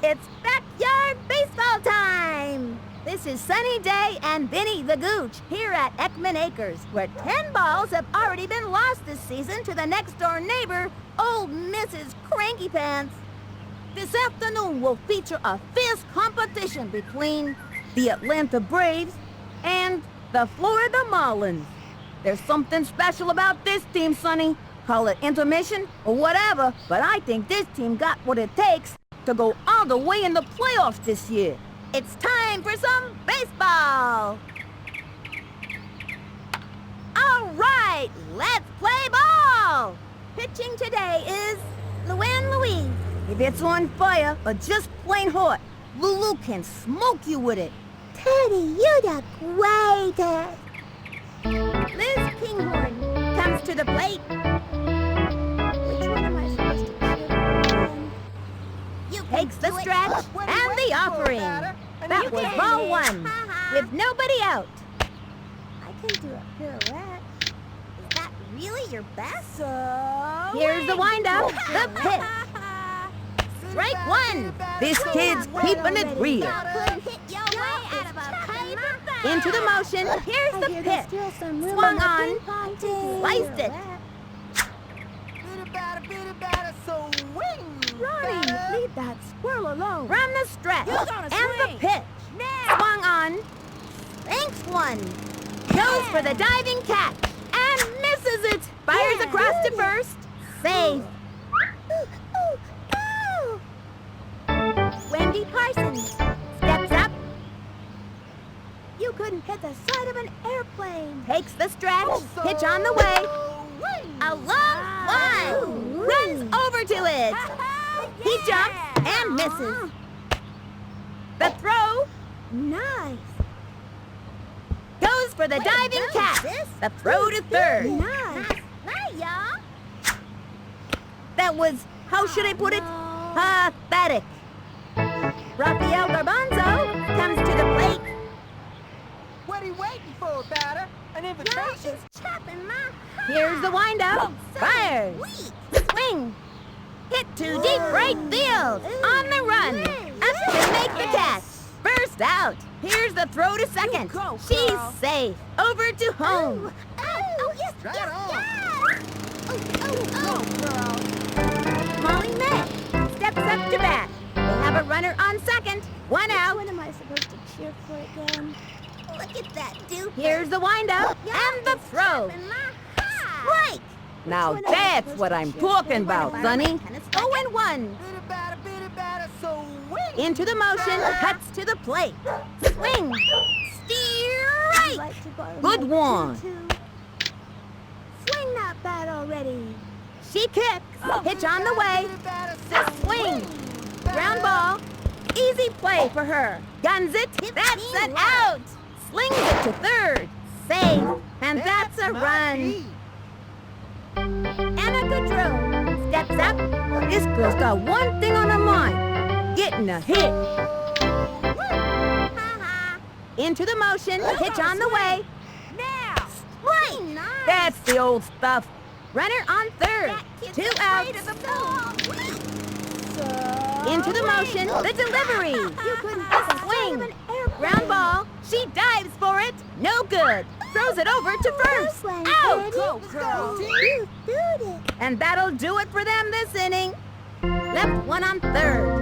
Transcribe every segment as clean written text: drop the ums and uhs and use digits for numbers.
It's backyard baseball time! This is Sunny Day and Vinny the Gooch here at Ekman Acres, where 10 balls have already been lost this season to the next-door neighbor, old Mrs. Cranky Pants. This afternoon will feature a fierce competition between the Atlanta Braves and the Florida Marlins. There's something special about this team, Sonny. Call it intermission or whatever, but I think this team got what it takes to go all the way in the playoffs this year. It's time for some baseball! All right, let's play ball! Pitching today is Louise. If it's on fire or just plain hot, Lulu can smoke you with it. Teddy, you're the greatest! Liz Kinghorn comes to the plate. Which one am I supposed to cheer? Takes the stretch and the offering. That was ball one, with nobody out. I can do a pirouette. Is that really your best? So... Here's the windup, the pitch. Strike one. This kid's keeping it real. Into the motion, here's the pitch. Swung on, sliced it. Ronnie, leave that squirrel alone. From the stretch, and the pitch. Swung on, thanks one. Goes for the diving catch, and misses it. Fires across to first. Safe. Wendy Parsons steps up. You couldn't hit the side of an airplane. Takes the stretch, pitch on the way. A long one. Runs over to it. He jumps and misses. The throw. Nice. Goes for the diving catch. The throw to third. Nice. y'all. That was, how should I put it? Pathetic. Rafael Garbanzo comes to the plate. What are you waiting for, batter? An invitation? Chopping my heart. Here's the windup. Fires. Swing. Hit to deep right field. On the run. Up to make the catch. First out. Here's the throw to second. She's safe. Over to home. Oh, yes, Right yes, on. yes. Oh. Molly May steps up to bat. They have a runner on second. One out. What am I supposed to cheer for again? Look at that, dude. Here's the windup and the throw. Strike. Now that's what I'm talking about, Sonny. 0-1. Bitter batter, so wing. Into the motion, cuts to the plate. Swing. I'd Strike. like to borrow Good my one. too. Swing that bat already. She kicks. Pitch on the way. Bitter batter, The swing. Ground ball. Easy play for her. Guns it. That's an out. Slings it to third. Safe. And that's a run. Anna Goodrow steps up. This girl's got one thing on her mind. Getting a hit. Into the motion. Pitch on the way. Now. Strike. That's the old stuff. Runner on third. 2 outs. Into the motion. The delivery. You couldn't hit A the side of swing. an airplane. Ground ball. She dives for it. No good. Throws it over to first. Nice one, Out. Teddy. You did it. And that'll do it for them this inning. Left one on third.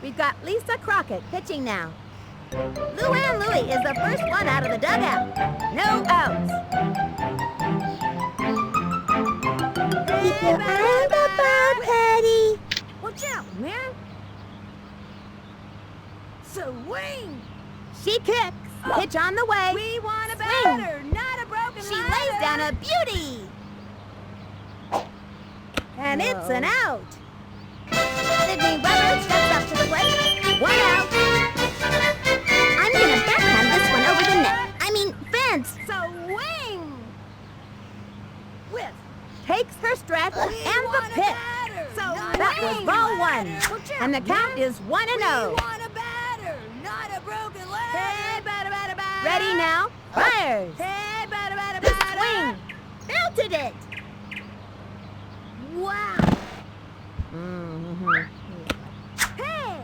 We've got Lisa Crockett pitching now. Luann Louie is the first one out of the dugout. No outs. Keep your eye on the ball, Teddy. Watch out, man. Swing. She kicks. Pitch on the way. We want a Swing. batter, not a broken She ladder. lays down a beauty. And it's an out. Sydney Weber steps up to the plate. 1 out. I'm gonna backhand this one over the net. I mean, fence. Swing. With. Takes her stretch and the pitch. That was ball one. And the count is 1-0. Want a batter, not a broken ladder. Hey, batter, batter, batter. Ready now. Fires. Hey, batter, batter, The batter. swing. Belted it. Hey!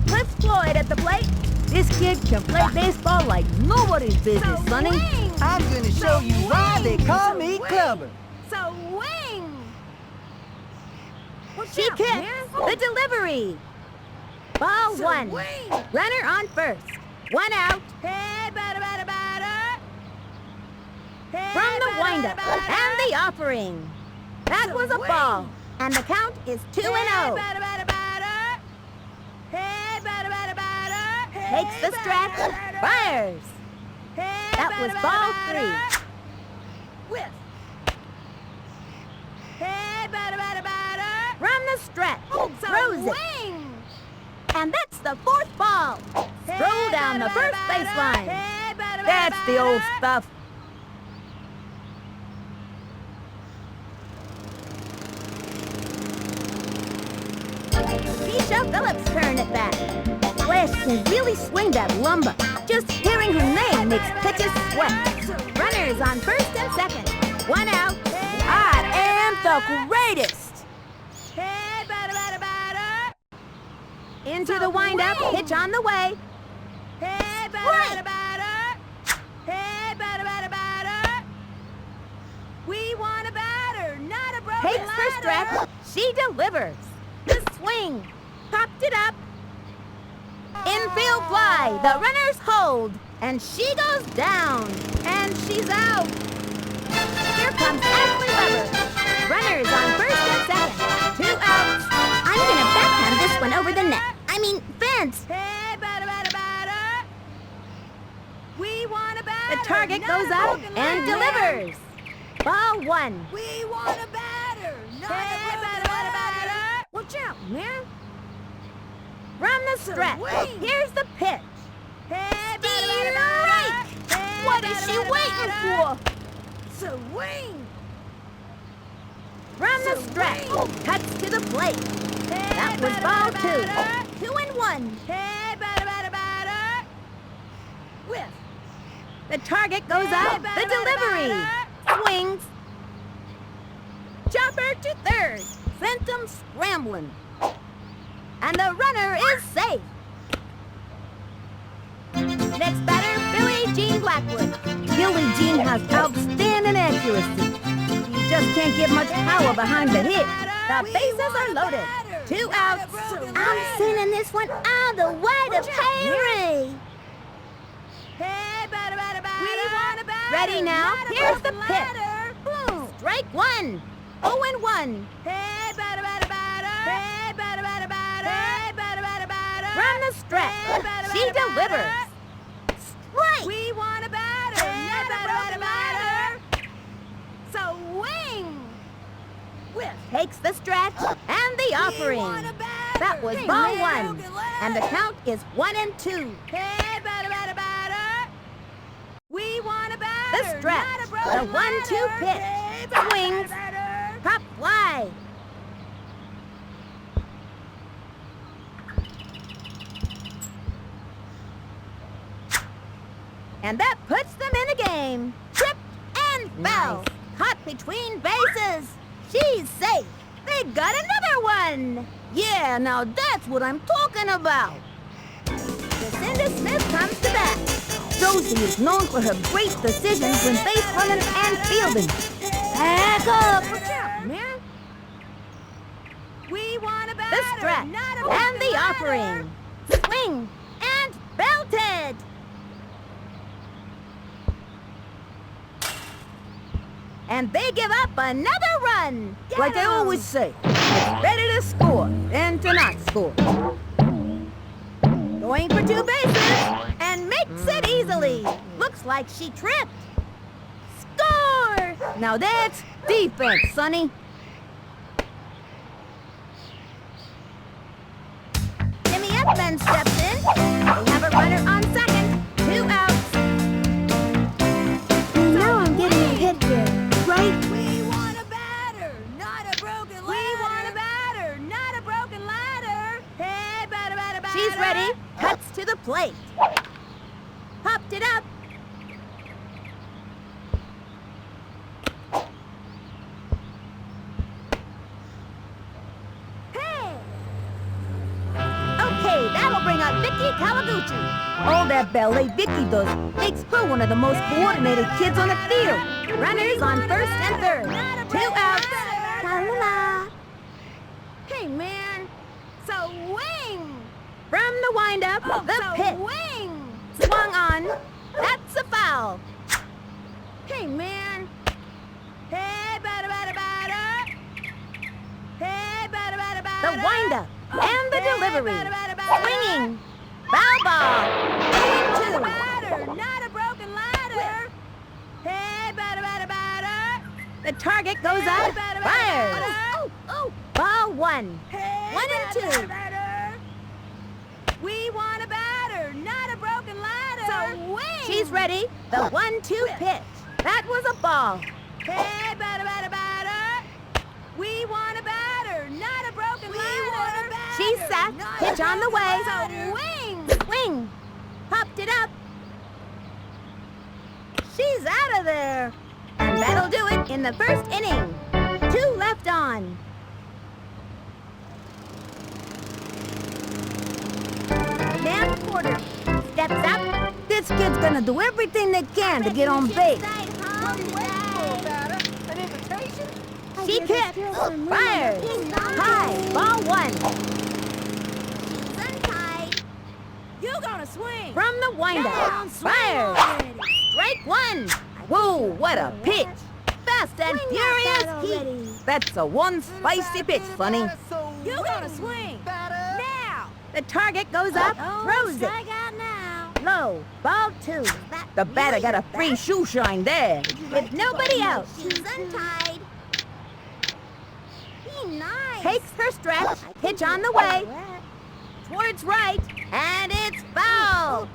Cliff Floyd at the plate. This kid can play baseball like nobody's business, Sonny. I'm gonna show you why they call me Clubber. Swing! She kicks the delivery. Ball one. Runner on first. 1 out. From the windup and the offering. That was a ball. And the count is 2-0. Takes the stretch. Fires. That was ball 3. From the stretch. Throws it. And that's the 4th ball. Throw down the first baseline. That's the old stuff. Keisha Phillips' turn at bat. Flash can really swing that lumber. Just hearing her name makes pitches sweat. Runners on first and second. 1 out. I am the greatest. Into the windup, pitch on the way. We want a batter, not a broken Takes her stretch. She delivers. The swing. Popped it up. Infield fly. The runners hold. And she goes down. And she's out. Here comes Ashley Weber. Runners on first and second. 2 outs. I'm going to backhand this one over the net. I mean, fence. We want a batter. The target goes out and delivers. Ball 1. We want a batter, not a broken batter. Watch out, man. From the stretch. Here's the pitch. Strike! What is she waiting for? Swing. From the stretch. Cuts to the plate. That was ball 2. 2-1. Whiff. The target goes out. The delivery. Swings. Chopper to third. Sent him scrambling. And the runner is safe. Next batter, Billie Jean Blackwood. Billie Jean has outstanding accuracy. You just can't get much power behind the hit. The bases are loaded. 2 outs. I'm sending this one all the way to Perry. Ready now? Here's the pitch. Boom. Strike 1. 0-1. From the stretch. She delivers. Strike. We want a batter, not a broken batter. Swing. Whiff. Takes the stretch and the offering. That was ball 1. And the count is 1-2. We want a batter, The stretch. not a The broken 1-2 pitch. Swings. Pop fly. And that puts them in the game. Tripped and fell. Caught between bases. She's safe. They got another one. Yeah, now that's what I'm talking about. Lucinda Smith comes to bat. Josie is known for her great decisions when base running and fielding. Back up. Watch out, man. We want a batter, The stretch not a and broken the batter. offering. Swing and belted. And they give up another run. Like I always say, it's better to score than to not score. Going for 2 bases and makes it easily. Looks like she tripped. Score! Now that's defense, Sonny. Jimmy Edmonds steps in. They have a runner on second. 2 outs. Now I'm getting a hit here, right? We want a batter, not a broken ladder. We want a batter, not a broken ladder. Hey, batter, batter, batter. She's ready. Cuts to the plate. Popped it up. Kawaguchi. All that ballet Vicky does makes her one of the most coordinated kids on the field. Runners on first and third. 2 outs. La-la-la. Hey, man. Swing. From the windup, the pitch. Swing. Swung on. That's a foul. Hey, man. Hey, batter, batter, batter. Hey, batter, batter, batter. The windup and the delivery. Batter, batter, batter. Swinging. Foul ball. Not a 2. batter, not a broken ladder. Hey, batter, batter, batter. The target goes Hey, up. batter, batter, Fires. batter. Oh. Ball 1. Hey, 1 and batter, 2. batter, batter. We want a batter, not a broken ladder. Swing. She's ready. The 1-2 pitch. That was a ball. Hey, batter, batter, batter. We want a batter, not a broken ladder. She's set. Pitch on the way. Swing. Swing. Popped it up. She's out of there. And that'll do it in the first inning. 2 left on. Dan Porter steps up. This kid's gonna do everything they can to get on base. An invitation? She kicks. Fires. High. Ball 1. You gonna swing? From the windup. Down, swing Fires. already. Strike 1. Whoa, what a pitch. Fast and Swing that furious bat heat. already. That's a one spicy pitch, Sonny. You gonna swing? Now. The target goes up, throws it. Strike out now. Low. Ball 2. The batter got a free shoe shine there. With nobody out. Shoes untied. Be nice. Takes her stretch. Pitch on the way. Towards right. And it's foul.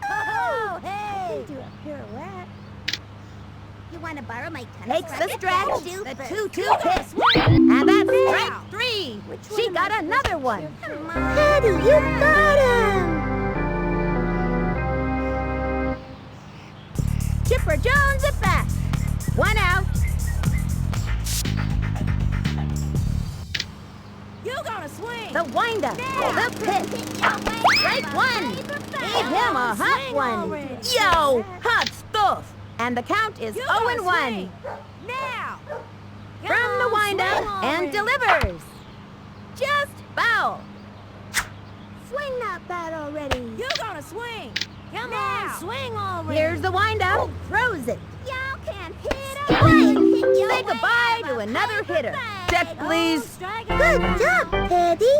Oh, hey. Do a pirouette. You want to borrow my tennis Takes the racket? stretch. Do The first. 2-2 pitch. And that's strike Now. 3. Which She one got am I another one. Come on. Teddy, you got him. Chipper Jones at bat. 1 out. You gonna swing? The windup. Now. The pitch. Strike 1. Gave him a hot Swing one. already. Yo, hot stuff. And the count is You 0 gonna and 1. swing. Now. From the windup and delivers. Just foul. Swing that bat already. You gonna swing? Come on, swing already. Here's the windup. Throws it. Y'all can hit Say goodbye to another hitter. Check, please. Good job, Teddy.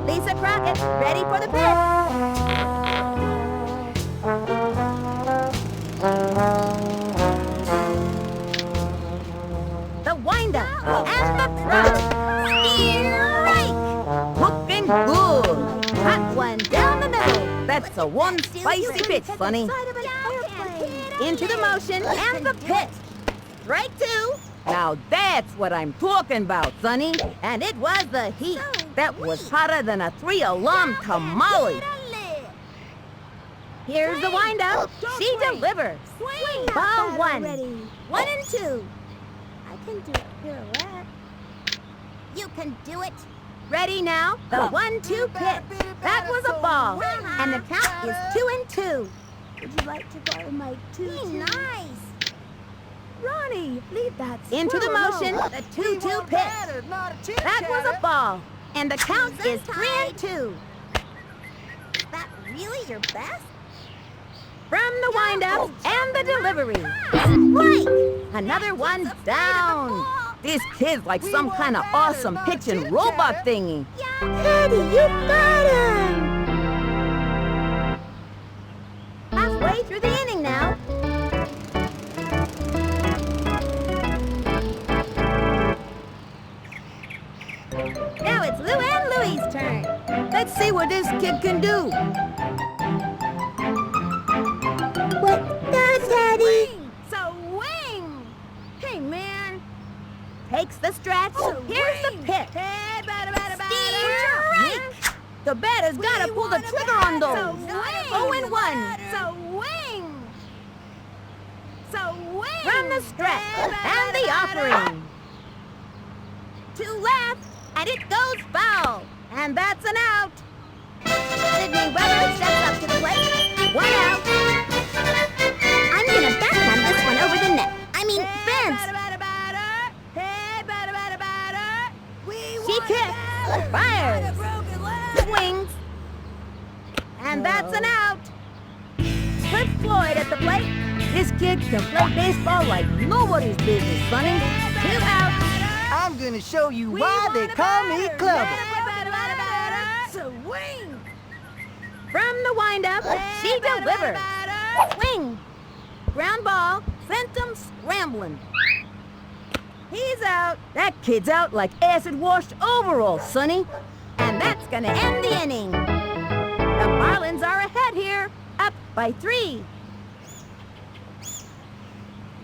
Lisa Crockett, ready for the pitch. The windup and the throw. Strike! Looking good. Hot one down the middle. That's a one spicy pitch, Sonny. Side of an airplane. Into the motion and the pitch. Strike 2. Now that's what I'm talking about, Sonny. And it was the heat. That was hotter than a 3-alarm tamale. Here's the windup. She delivers. Swing. Ball Bat 1. already. 1 and 2. I can do a pirouette. You can do it. Ready now? The 1-2 pitch. That was a ball. And the count is 2 and 2. Would you like to borrow my tutu? Be nice. Ronnie, leave that Into the squirrel motion, alone. the 2-2 pitch. That was a ball. And the count is 3 and 2. Is that really your best? From the windup and the delivery. Strike. Another one down. This kid's like some kind of awesome pitching robot thingy. Teddy, you got him. Halfway through the inning now. Now it's Lou and Louie's turn. Let's see what this kid can do. What now, Teddy? Swing. Hey, man. Takes the stretch. Here's the pitch. Hey, batter, batter, batter. Strike! The batter's gotta pull the trigger on those. 0 and 1. Swing. Swing. From the stretch and the offering. 2 left, and it goes foul. And that's an out. Sydney Weber steps up to the plate. 1 out. I'm gonna backhand this one over the net. I mean, fence. She kicks, fires, swings, and that's an out. Cliff Floyd at the plate. This kid can play baseball like nobody's business, Sonny. 2 outs. I'm gonna show you why they call me Clubber. Swing! From the windup, she delivers. Swing. Ground ball, sent him scrambling. He's out. That kid's out like acid-washed overalls, Sonny. And that's gonna end the inning. The Marlins are ahead here, up by 3.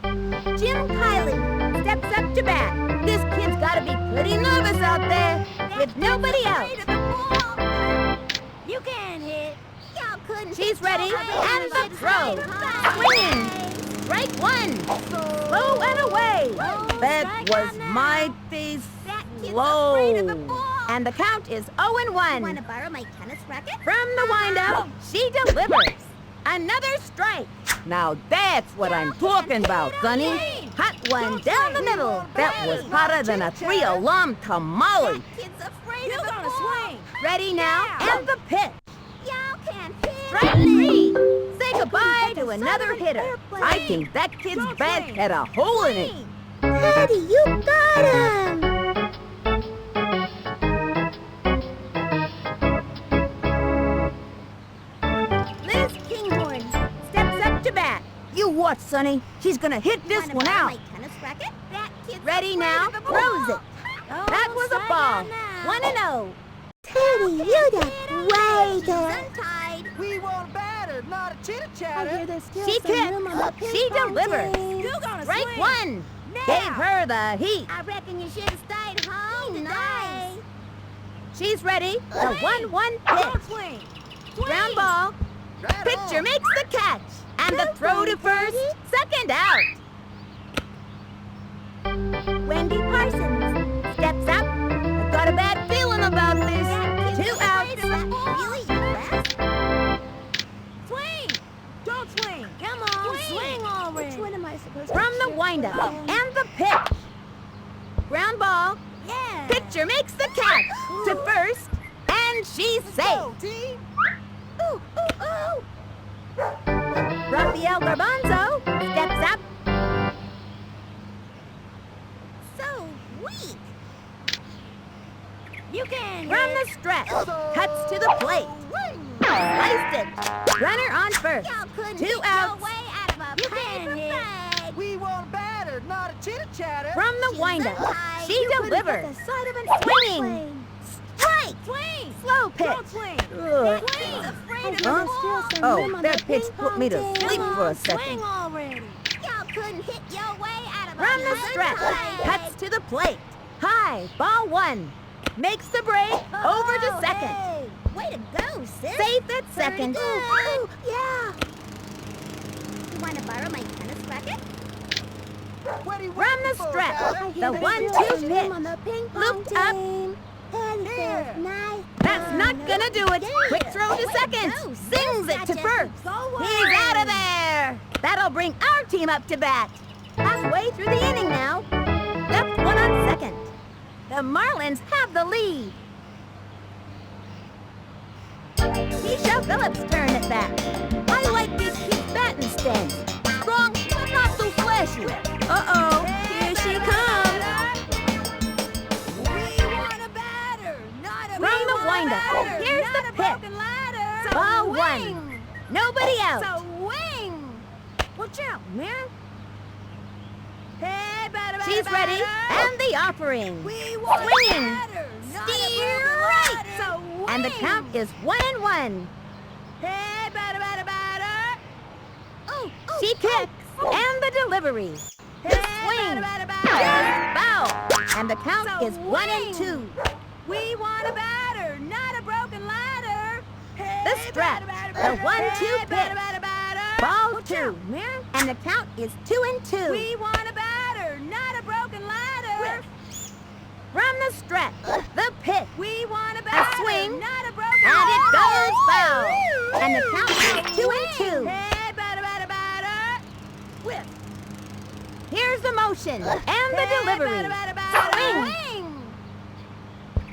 Jim Kiley steps up to bat. This kid's gotta be pretty nervous out there with nobody out. You can hit. Y'all couldn't. She's ready, and the throw. Swinging. Strike 1. Slow and away. That was mighty slow. And the count is 0-1. Want to borrow my tennis racket? From the windup, she delivers. Another strike. Now that's what I'm talking about, Sonny. Hot one down the middle. That was hotter than a 3-alarm tamale. Kid's afraid You're of the gonna ball. swing. Ready now, and the pitch. Y'all can't hit. Strike 3. Say goodbye to another hitter. I think that kid's bat had a hole in it. Daddy, you got him. Liz Kinghorn steps up to bat. You watch, Sonny. She's gonna hit this Wanna one borrow out. my tennis racket? That kid's Ready afraid now, of the throws ball. it. That was a ball. 1-0. Teddy, you got way there. Untied. We want a batter, not a chitter-chatter. She kicks. She delivers. You're gonna Strike swing. 1. Gave her the heat. I reckon you should have stayed home today. She's ready. The 1-1 Don't pitch. swing. Ground ball. Right Pitcher on. makes the catch. And the throw to first. Second out. Wendy Parsons steps up. I've got a bad feeling about this. 2 outs. Really fast? Swing. Don't swing. Come on. Swing already. Which one am I supposed to From the shoot? windup. And the pitch. Ground ball. Yeah. Pitcher makes the catch to first. And she's safe. Go, team. Ooh, ooh, ooh. Rafael Garbanzo steps up. So weak. You can From hit. the stretch. Cuts to the plate. Sliced it. Runner on first. Y'all couldn't 2 hit outs. your way out of a You paper can hit. bag. We want a batter, not a chitter-chatter. From the She's windup. untied. She You couldn't delivers. hit the side of an Swinging. airplane. Strike. Swing. Slow pitch. Don't swing. Ugh. He's afraid of Huh? the ball. Oh, that pitch put me to sleep for a Swing second. already. Y'all couldn't hit your way out of a From the paper stretch. bag. Cuts to the plate. High. Ball 1. Makes the break. Over to second. Hey, way to go, sis. Safe at second. Ooh, yeah. You want to borrow my tennis racket? What are you From waiting the for, stretch. batter? The 1-2 pitch. Looped up. Yeah. Nice. That's not gonna do it. Quick throw to second. Sings it to first. He's out of there. That'll bring our team up to bat. Halfway through the inning now. Left one on second. The Marlins have the lead. Keisha Phillips' turn at bat. I like this kid's batting stance. Strong, but not so flashy. Uh-oh, here she comes. We want a batter, not a From the windup. batter, Here's not the a pitch. broken ladder. Ball Swing. 1. Nobody out. Swing. Watch out, man. Hey, batter, batter, She's ready, batter. and the offering. We want Swinging. a batter, not a Steer broken right. ladder. And the count is 1-1. Hey, batter, batter, batter. Ooh, ooh, She kicks, and the delivery. Hey, The swing. batter, batter, Just batter. foul. And the count is 1-2. We want a batter, not a broken ladder. Hey, The stretch. batter, batter, The batter. 1-2 Hey, batter, pitch. batter, batter. Ball Watch 2. out, man. And the count is 2-2. We want a batter, not a broken ladder. From the stretch, the pitch. We want a batter, swing, not a broken and it ladder. goes foul. And the count is 2 and 2. Hey, batter, batter, batter. Whip. Here's the motion and the Hey, delivery. batter, batter, batter. Swing.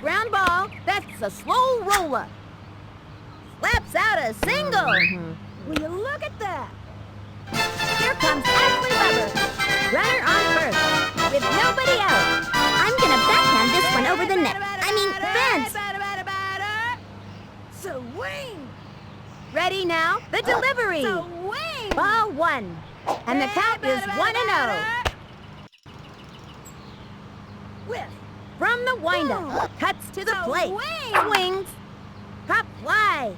Ground ball. That's a slow roller. Slaps out a single. Will you look at that? Here comes Ashley Weber. Runner on first. With nobody out. I'm gonna backhand this one over the net. Fence. Batter, batter, batter. Swing. Ready now? The delivery. Swing. Ball 1. And the count is 1-0. Whip. From the windup. Cuts to the plate. Swing. Swings. Pop fly.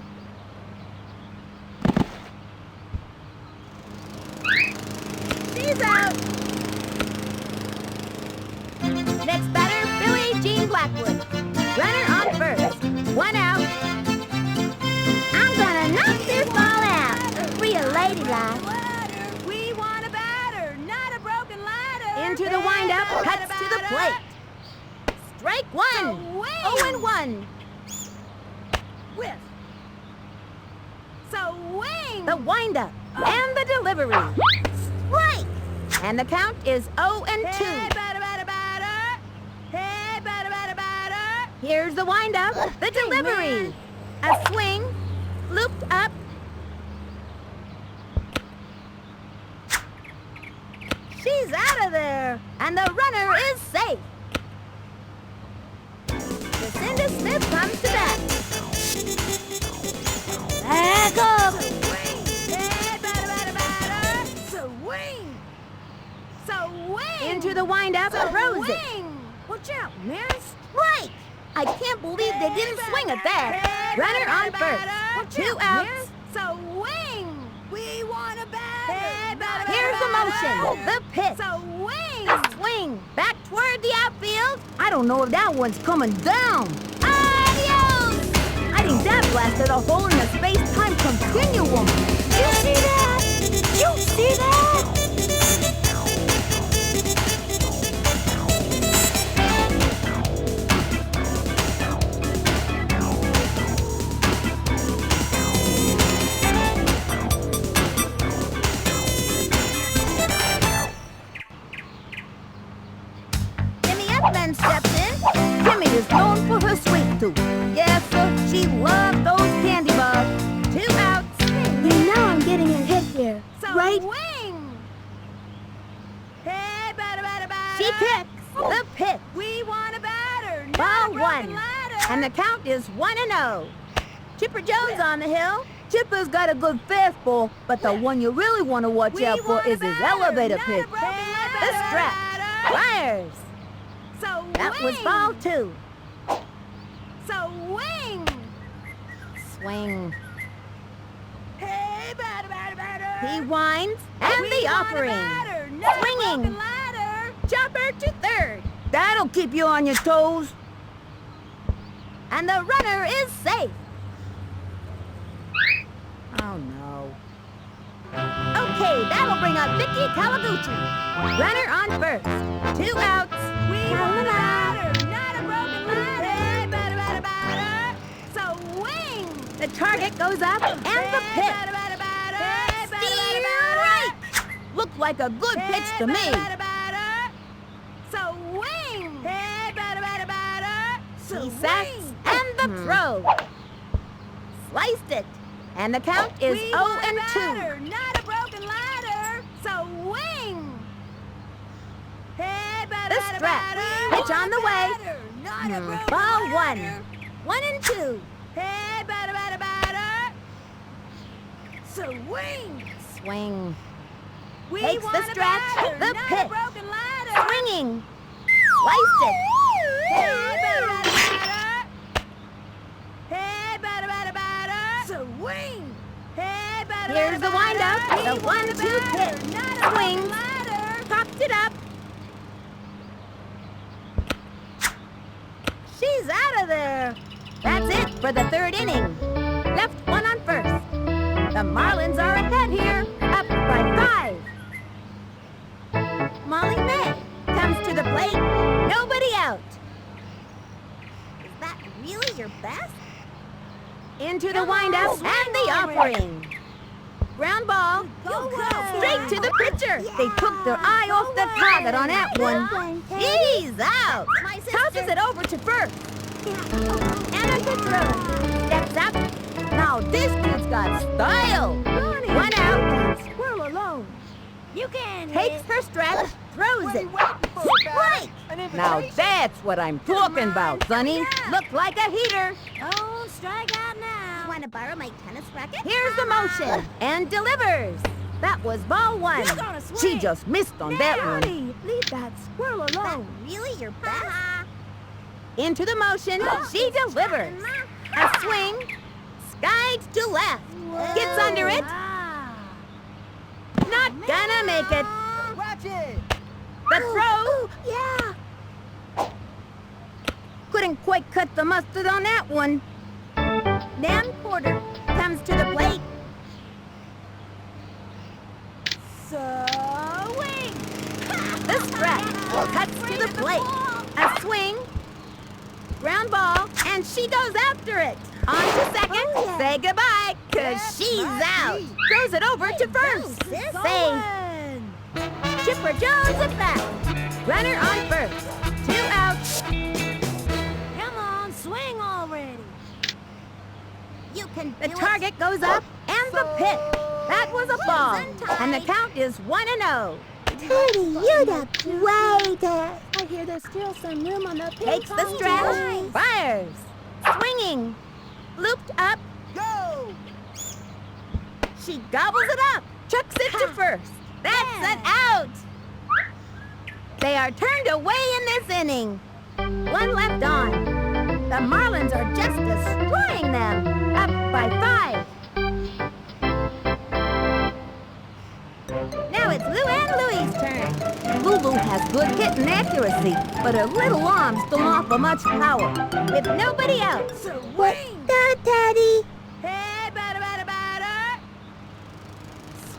She's out. Next batter, Billie Jean Blackwood. Runner on first. 1 out. I'm gonna knock this ball out. Real ladylike. Ladder. We want a batter, not a broken ladder. Into the windup. Cuts to the plate. Strike 1. Swing. 0-1. Whip. Swing. The windup and the delivery. Strike. And the count is 0-2. Hey, batter, batter, batter. Hey, batter, batter, batter. Here's the windup, the delivery. A swing, looped up. She's out of there, and the runner is safe. Lucinda Smith comes to bat. Back up. Swing. Hey, batter, batter, batter. Swing. Swing. Into the windup, throws it. Swing. Watch out, man. Strike. I can't believe they didn't swing at that. Runner on first. 2 outs. Swing. We want a batter. Here's the motion. The pitch. Swing. A swing. Back toward the outfield. I don't know if that one's coming down. Adios! I think that blasted a hole in the space-time continuum. You see that? You see that? Then steps in. Timmy is known for her sweet tooth. Yes, sir, she loved those candy bars. 2 outs. You know I'm getting a hit here, right? Swing. Hey, batter, batter, batter. She kicks the pitch. We want a batter. Not Ball a broken 1. ladder. And the count is 1-0. Chipper Jones on the hill. Chipper's got a good fastball, but the one you really want to watch out for is his elevator pitch. The stretch. Flyers. That was ball 2. Swing. Swing. Hey, batter, batter, batter. He winds, and We the want a offering. batter, not a Swinging. broken ladder. Chopper to third. That'll keep you on your toes. And the runner is safe. Oh, no. Okay, that'll bring up Vicky Kawaguchi. Runner on first. 2 outs. We want a batter, not a broken ladder. Hey, batter, batter, batter. Swing. The target goes up, and the Hey, pitch. batter, batter, batter. Hey, batter, batter, batter. Strike! Looked like a good pitch to me. Hey, batter, batter, batter. Swing. Hey, batter, batter, batter. He Swing. sacks, and the throw. Sliced it. And the count is We 0-2. want a batter, not a broken ladder. Swing. Hey, batter, The batter, strap. batter. Pitch on the way. Batter, not a broken Ball ladder. 1. 1-2. Hey, batter, batter, batter. Swing. Swing. We Takes the want a stretch, batter, the not pitch. a broken ladder. Swinging. Sliced it. Hey, batter, batter, batter. Hey, batter, batter, batter. Swing. Hey, batter, Here's the batter, windup. batter. The We want a 1-2 batter, pitch. not a broken Swings. ladder. Popped it up. She's out of there. That's it for the 3rd inning. Left 1 on first. The Marlins are ahead here, up by 5. Molly May comes to the plate. Nobody out. really your best? Into the windup and the offering. Ground ball. Straight to the pitcher. They took their eye off the target on that one. He's out. Tosses it over to first. And a pitcher steps up. Now this dude's got style. One out. Squirrel alone. You can Takes her stretch. Throws it. Strike. Now that's what I'm talking about, Sonny. Look like a heater. Don't strike out now. Want to borrow my tennis racket? Here's the motion. And delivers. That was ball one. You're gonna swing. She just missed on that one. Daddy, leave that squirrel alone. Really your best? Into the motion. She delivers. A swing. Skies to left. Gets under it. Wow. Not gonna make it. Watch it. The throw. Yeah. Couldn't quite cut the mustard on that one. Nan Porter comes to the plate. Swing. The stretch cuts to the plate. A swing. Ground ball. And she goes after it. On to second. Say goodbye, cause she's out. Throws it over to first. Save. Chipper Jones at bat. Runner on first. 2 outs. Come on, swing already. You can. The target goes up and the pit. That was a ball. And the count is 1-0. Teddy, you're the greatest. I hear there's still some room on the pin. Takes the stretch. Fires. Swinging. Looped up. Go. She gobbles it up. Chucks it to first. That's an out. They are turned away in this inning. 1 left on. The Marlins are just destroying them. Up by 5. Now it's Lou and Louie's turn. Lulu has good hitting accuracy, but her little arms don't offer much power. With nobody out. What's that, Teddy? Hey, batter.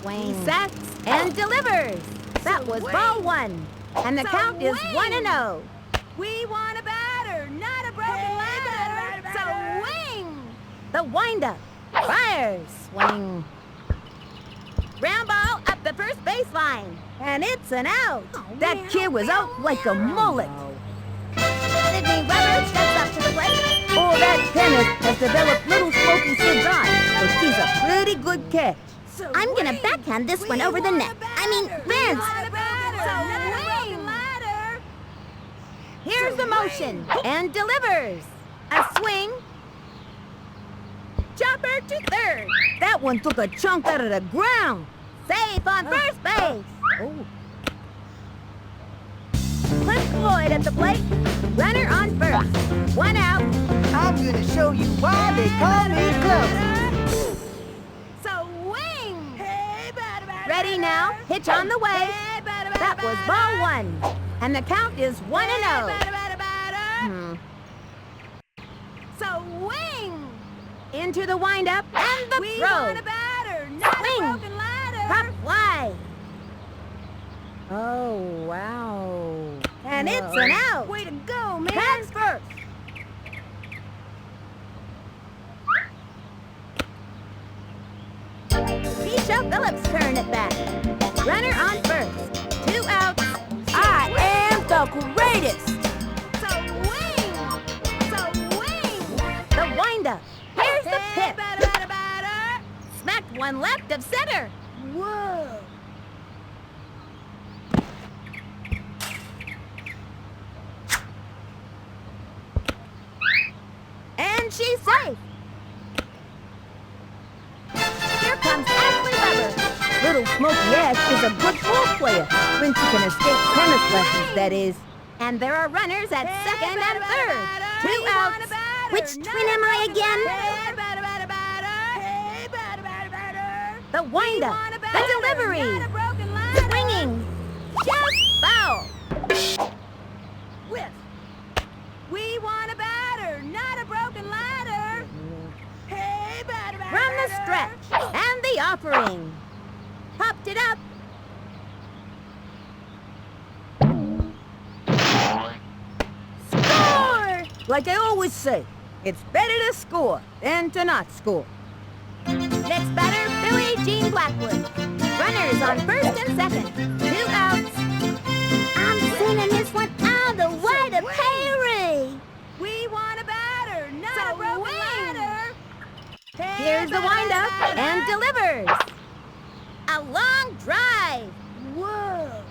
Swing. Sets and delivers. That was ball 1. And the count is 1-0. We want a batter, not a broken ladder. So wing. The windup. Fires. Swing. Ground ball up the first baseline. And it's an out. That kid was out like a mullet. Sydney Weber steps up to the plate. Oh, that tennis has developed little smoky Sid's eye. So she's a pretty good catch. So I'm gonna wing. backhand this one We over the want net. a I mean, batter. Vince. We want a batter, not a broken ladder. Here's the motion. And delivers. A swing. Chopper to third. That one took a chunk out of the ground. Safe on first base. Oh. Clint Floyd at the plate. Runner on first. 1 out. I'm gonna show you why they call me clever. So wing. Hey, batter. Ready now. Pitch on the way. Hey, batter. That was ball 1. And the count is 1-0. Batter. So wing. Into the windup and the We throw. want a batter, not Swing. a broken ladder. Pop fly. Oh, wow. And it's an out. Way to go, man. Hands first. Keisha Phillips' turn at bat. Runner on first. 2 outs. I am the greatest. So wing. The windup. Here's the Hey, pitch. batter. Smacked one left of center. Whoa. And she's safe. Here comes Ashley Weber. Little Smokey Ash is a good ball player when she can escape tennis lessons, that is. And there are runners at second and third. 2 outs. Which twin am I again? Hey, batter. Hey, batter. The windup. The delivery. Not a broken ladder. Swinging. Just foul. Whiff. We want a batter, not a broken ladder. Hey, batter. From the stretch. And the offering. Popped it up. Score! Like I always say, It's better to score than to not score. Next batter, Billie Jean Blackwood. Runners on first and second. 2 outs. I'm sending this one out the way to Perry. We want a batter, not a broken ladder. Here's the windup and delivers. A long drive. Whoa.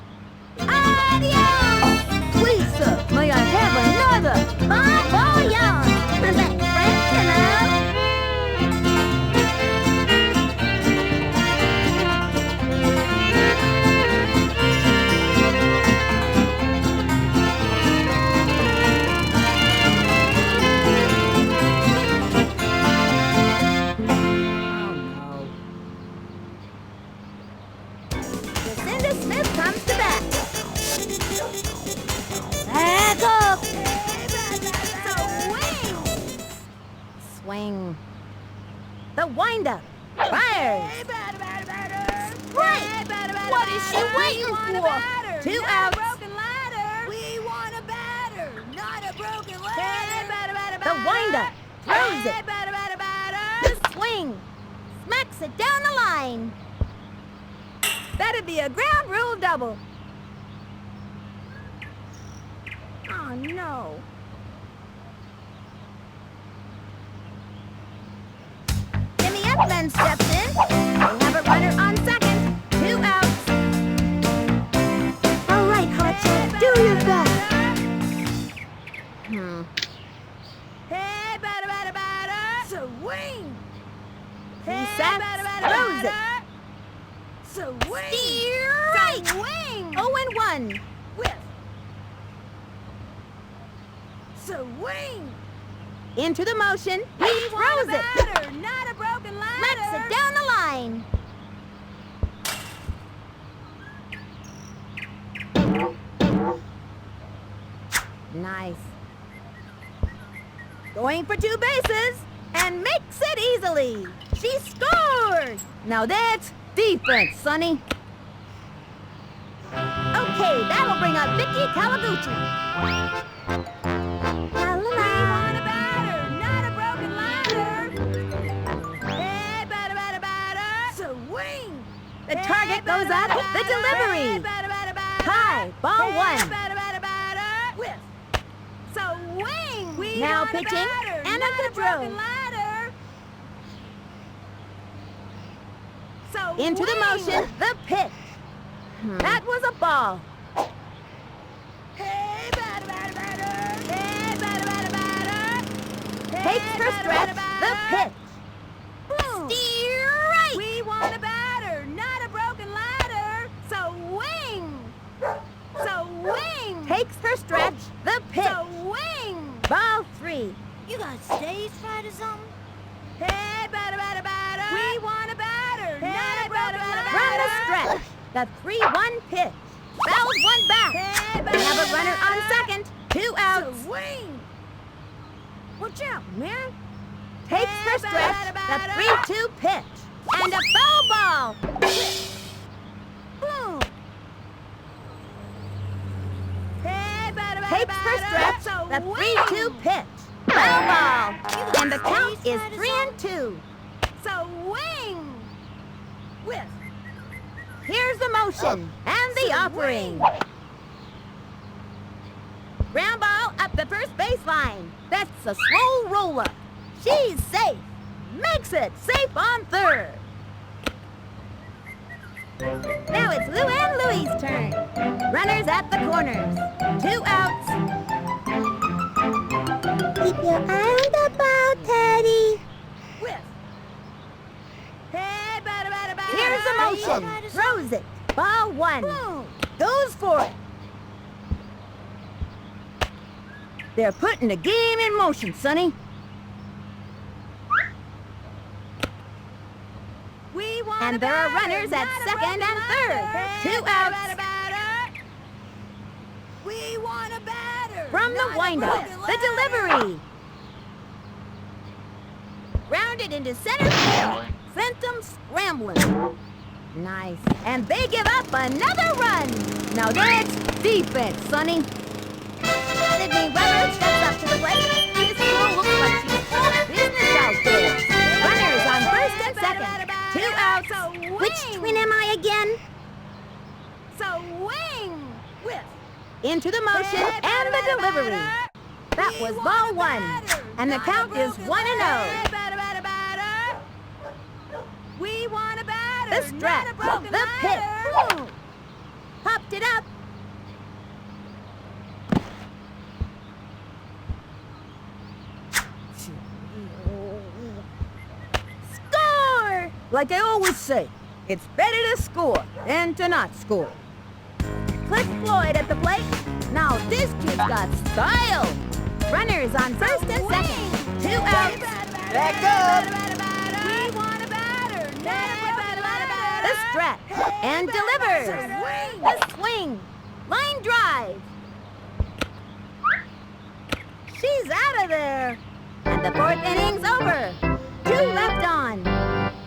Adios! Please, sir, may I have another? Bon voyage. That's French, you know. Jacinda Smith comes to bat. Back up. Swing. The windup. Fires. Great. What is she waiting for? 2 outs. We want a batter, not a broken ladder. The windup. Throws it. The swing. Smacks it down the line. That'd be a ground rule double. Oh, no. Jimmy Ekman steps in. They have a runner on second. 2 outs. All right, Hotshot, do your best. Hey, batter. Swing. He sacks, throws it. Swing. Strike. Swing. 0-1. Whiff. Swing. Into the motion. He We want throws a it. batter, not a broken ladder. Smacks it down the line. Nice. Going for 2 bases and makes it easily. She scores. Now that's defense, Sonny. Okay, that'll bring up Vicky Kawaguchi. La la We la. want a batter, not a broken ladder. Hey, batter. Swing. The target goes up. The delivery. High, ball 1. Whiff. Swing. We Now want pitching, a batter, and a not good broken throw. ladder. Into the motion. The pitch. That was a ball. Hey, batter. Hey, batter. Takes her stretch. The pitch. Boom. Strike. We want a batter, not a broken ladder. Swing. Takes her stretch. The pitch. Swing. Ball 3. You got stage fright or something? Hey, batter. We want a batter, not a broken ladder. From the stretch. The 3-1 pitch. Fouls one back. Hey, They have a runner on second. 2 outs. Swing. Watch out, man. Takes her stretch. The 3-2 pitch. And a foul ball. Boom. Hey, batter. Takes her stretch. The 3-2 pitch. Foul ball. And the count is 3-2. Swing. Whiff. Here's the motion and the offering. Ground ball up the first baseline. That's a slow roller. She's safe. Makes it safe on third. Now it's Lou and Louie's turn. Runners at the corners. 2 outs. Keep your eye on the ball, Teddy. Whiff. Hey, batter. Here's the motion. Throws it. Ball 1. Boom. Goes for it. They're putting the game in motion, Sonny. We want And a there are batter, runners at not a second broken and third. ladder. 2 Hey, outs. batter. We want a batter. From the not a windup, broken the ladder. delivery. Grounded into center field. Sent them scrambling. Nice. And they give up another run. Now that's defense, Sonny. Sydney Weber steps up to the plate. This girl looks like she's strikes. Which twin am I again? Swing! Whip! Into the motion and the delivery. That was ball 1. And the count is 1-0. We want a batter, The stretch, not a broken the pitch. ladder. Popped it up. Score! Like I always say, it's better to score than to not score. Cliff Floyd at the plate. Now this kid's got style. Runners on first and second. 2 outs. Back up. We want a batter, not a broken ladder. The stretch and delivers. The swing. Line drive. She's out of there. And the 4th inning's over. 2 left on.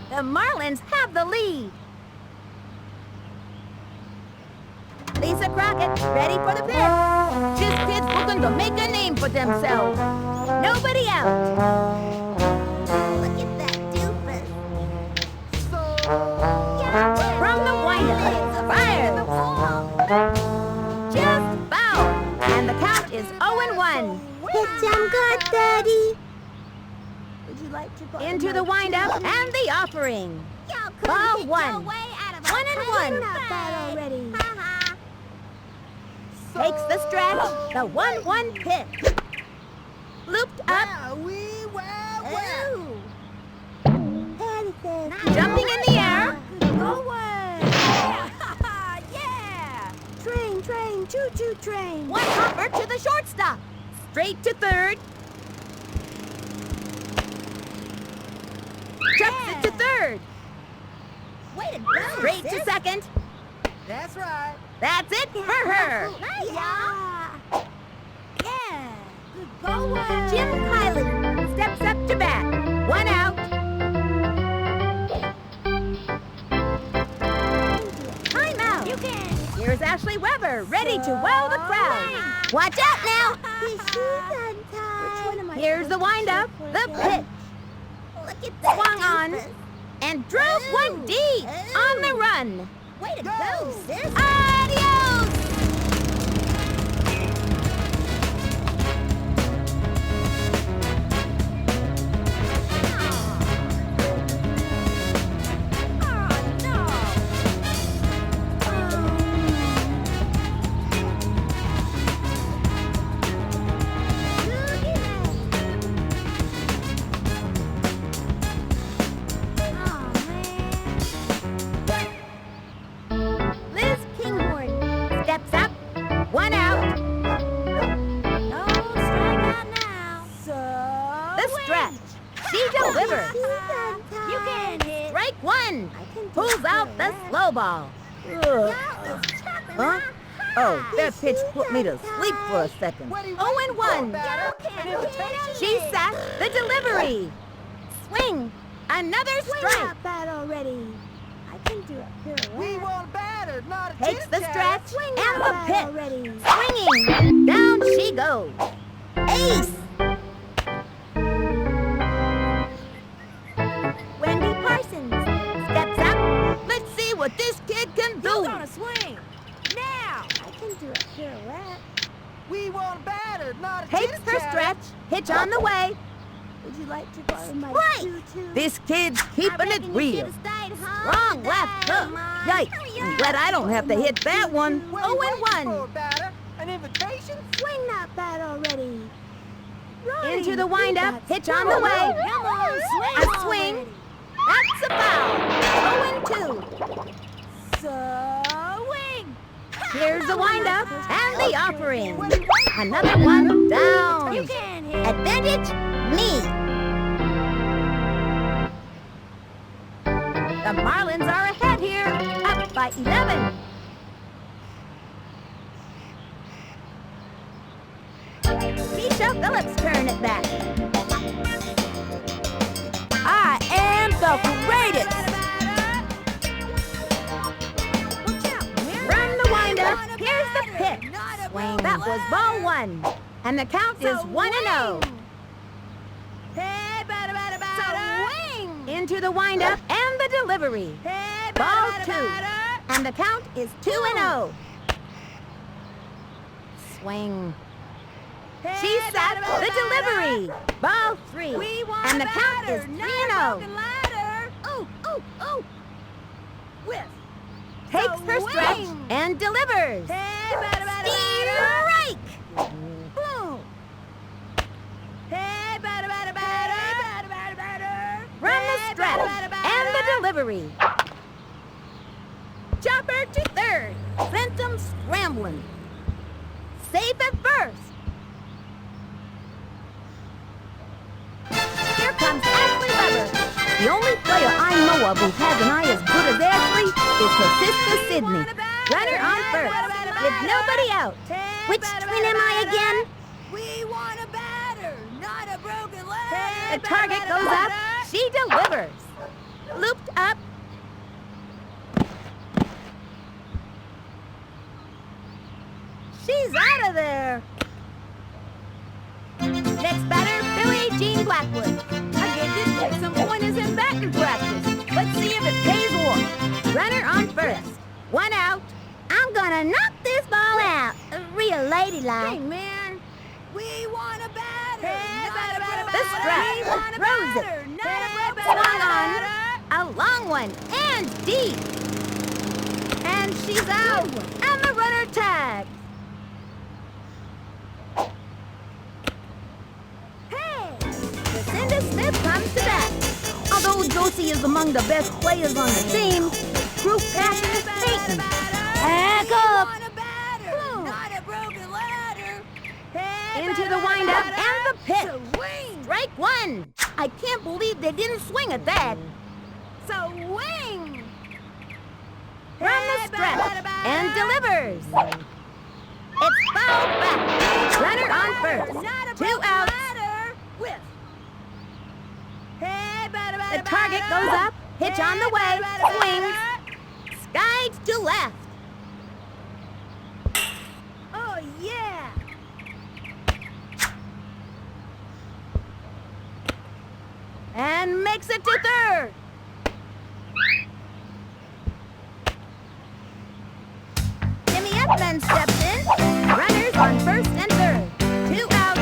The Marlins have the lead. Lisa Crockett, ready for the pitch. This kid's looking to make a name for themselves. Nobody out. Look at that doofus. From the windup, fire. Just foul. And the count is 0-1. Pitch 'em good, Daddy. Would you like to borrow Into the my windup choo-choo? and the offering. Y'all Ball couldn't get 1. your way out of a 1-1. Not bad already. Takes the stretch. The 1-1 pitch. Looped up. Ooh. Jumping in the air. Go away. Yeah. Train, choo-choo train. One hopper to the shortstop. Straight to third. Chucks it to third. Way to go, Straight to sis. second. That's right. That's it for her. Nice, Yeah. Yeah. Good going. Jim Kiley steps up to bat. 1 out. Timeout. You can. Here's Ashley Weber, ready to wow the crowd. Watch out now. His shoes untied. Here's the windup, the pitch. Look at that. Swung on doofus. and drove one deep on the run. Way to go, sis. Adios! Liz Kinghorn steps up. 1 out. No strikeout now. So. The stretch. She delivers. You can hit. Strike 1. Pulls out the slow ball. Huh? Oh, that pitch put me to sleep for a second. 0-1. She sacks the delivery. Swing. Another strike. Not bad already. I can do a pirouette. We want a batter, not a Takes the chit-chat. stretch and Not the bad pitch. already. Swinging. Down she goes. Ace. Wendy Parsons steps up. Let's see what this kid can You're do. gonna swing. Now. I can do a pirouette. We want a batter, not a Takes her chit-chat. stretch. Pitch on the way. Would you like to borrow my Right. choo-choo? This kid's keeping it real. Strong left hook. Yikes. I'm glad I don't have to hit that one. What are you waiting 0-1. for, batter? An invitation? Swing not bad already. Into the windup. Pitch on the way. Come on, swing. A swing. That's a foul. 0-2. Swing. Here's the windup and the offering. Another one down. You can hit. Advantage me. The Marlins are ahead here, up by 11. Keisha Phillips' turn at bat. I am the greatest. From the windup, here's the pitch. Swing. That was ball 1, and the count is 1-0. Hey, batter, batter, batter. Swing. Into the windup and And the delivery. Hey, Ball batter, 2. batter. And the count is 2-0. Swing. Hey, She set batter, batter, the delivery. Ball 3. We want And a the count batter, is not a 3-0. broken ladder. Oh, oh, oh. Whiff. Takes So her stretch wing. and delivers. Hey, batter, batter, batter. Strike. Boom. Hey, batter, batter, batter. Hey, batter, batter, batter. From the Hey, stretch batter, batter, batter. and the delivery. Chopper to third. Sent him scrambling. Safe at first. Here comes Ashley Weber. The only player I know of who has an eye as good as Ashley is her sister Sydney. Runner on first, with nobody out. Which twin am I again? We want a batter, not a broken leg. The target goes up. She delivers. Looped up. She's out of there. Next batter, Billie Jean Blackwood. I gave this kid some pointers in batting practice. Let's see if it pays off. Runner on first. One out. I'm gonna knock this ball out. Real ladylike. Hey, man. We want a batter, Hey, not batter, a batter, broken batter. ladder. We want a Throws it. batter, not a Hey, broken swung ladder. on. A long one and deep. And she's out. And the runner tags. Hey! Lucinda Smith comes to bat. Although Josie is among the best players on the team, group passion is Satan. Back up. We want a batter, not a broken ladder. Hey, Into batter, the windup batter. and the pitch. Swing. Strike one. I can't believe they didn't swing at that. So wing. From the Hey, stretch batter, batter. and delivers. It's fouled back. Runner on first. Not a 2 broken outs. ladder. Whiff. Hey, batter, batter, The target batter. goes up. Pitch on the Hey, way. batter, batter, Swings. batter. Skies to left. Oh, yeah. And makes it to third. Jimmy Edmonds steps in. Runners on first and third. 2 outs.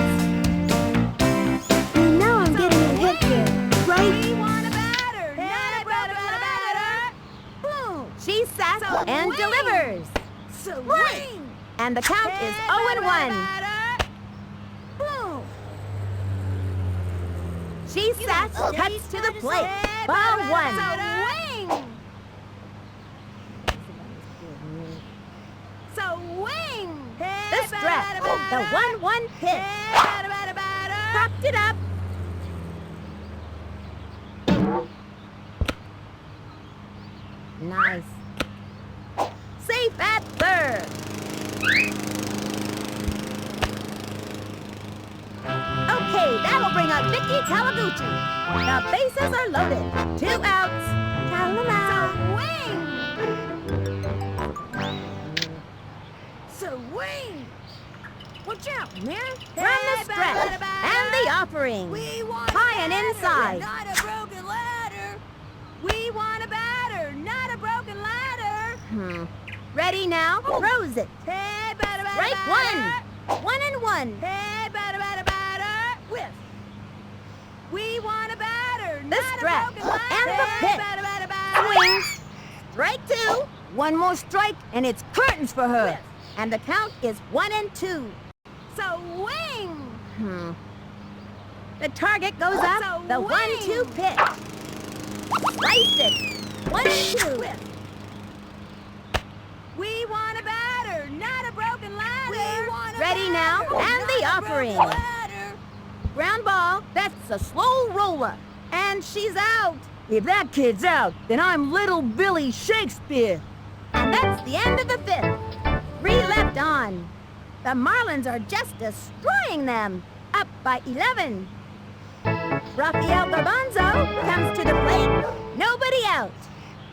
You know I'm getting a hit here, right? We want a batter, not a broken ladder. Boom. She sets So and wing. delivers. Swing. And the count is 0-1. Boom. She sets, cuts to the plate. Ball 1. Swing. So wing. The stretch. The 1-1 pitch. Popped it up. Nice. Safe at third. Okay, that'll bring up Vicky Kawaguchi. The bases are loaded. 2 outs. Swing. So wing. Watch out, man. From the stretch and the offering. We want High a and batter, inside. not a broken ladder. We want a batter, not a broken ladder. Ready now? Throws it. Hey, batter, batter, Strike batter. 1. 1-1. Hey, batter, batter, batter. Whiff. We want a batter, The not stretch a broken ladder. and the Hey, pitch. batter, batter, batter. Swings. Strike 2. One more strike, and it's curtains for her. Whiff. And the count is 1-2. So wing. The target goes up. So The wing. 1-2 pitch. Slice it. 1-2. Whiff. We want a batter, not a broken ladder. We want a Ready now, batter, and not the a offering. broken ladder. Ground ball. That's a slow roller. And she's out. If that kid's out, then I'm little Billy Shakespeare. And that's the end of the 5th. 3 left on. The Marlins are just destroying them. Up by 11. Rafael Garbanzo comes to the plate. Nobody out.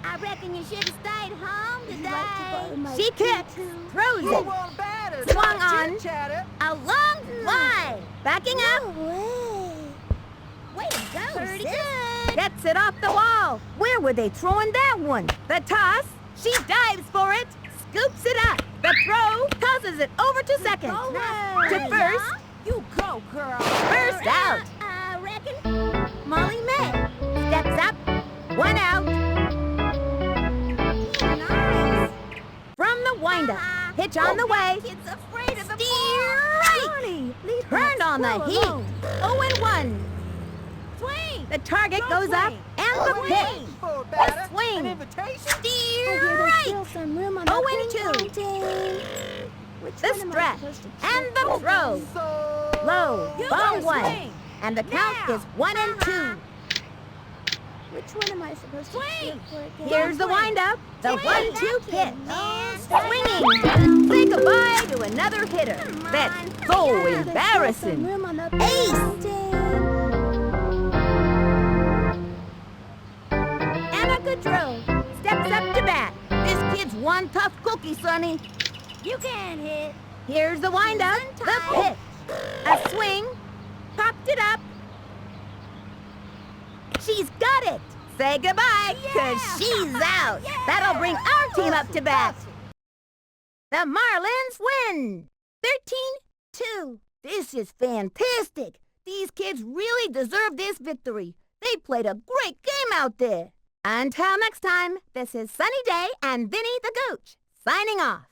I reckon you should have stayed home today. She kicks, throws We it. want a batter, Swung not on. chit-chatter. A long fly. Backing up. No way. Way to go, Pretty sis. good. Gets it off the wall. Where were they throwing that one? The toss. She dives for it. Scoops it up. The throw tosses it over to second. To first. You go, girl. First out. I reckon Molly May. Steps up. One out. Nice. From the windup. Pitch on the way. Kid's afraid of the Steer ball. right. Turned on the heat. 0-1. Swing. The target Go goes up swing. and Go the swing. pitch. For a batter, The swing. an invitation. Steer There's right. still some room on the 0-2. ping pong team. Which The one am I stretch supposed to and cheer the for? throw. So Low. You Ball gotta one. swing. And the count Now. is 1-2. Which one am I supposed to cheer Swing. for again? Here's the windup. The Swing. 1-2 pitch. No, Swinging. Say goodbye to another hitter. That's so There's still some embarrassing. room on the ping Ace. pong team. And a good throw. Steps up to bat. This kid's one tough cookie, Sonny. You can hit. Here's the windup. The pitch. A swing. Popped it up. She's got it. Say goodbye, cause she's out. That'll bring our team up to bat. The Marlins win. 13-2. This is fantastic. These kids really deserve this victory. They played a great game out there. Until next time, this is Sunny Day and Vinny the Gooch, signing off.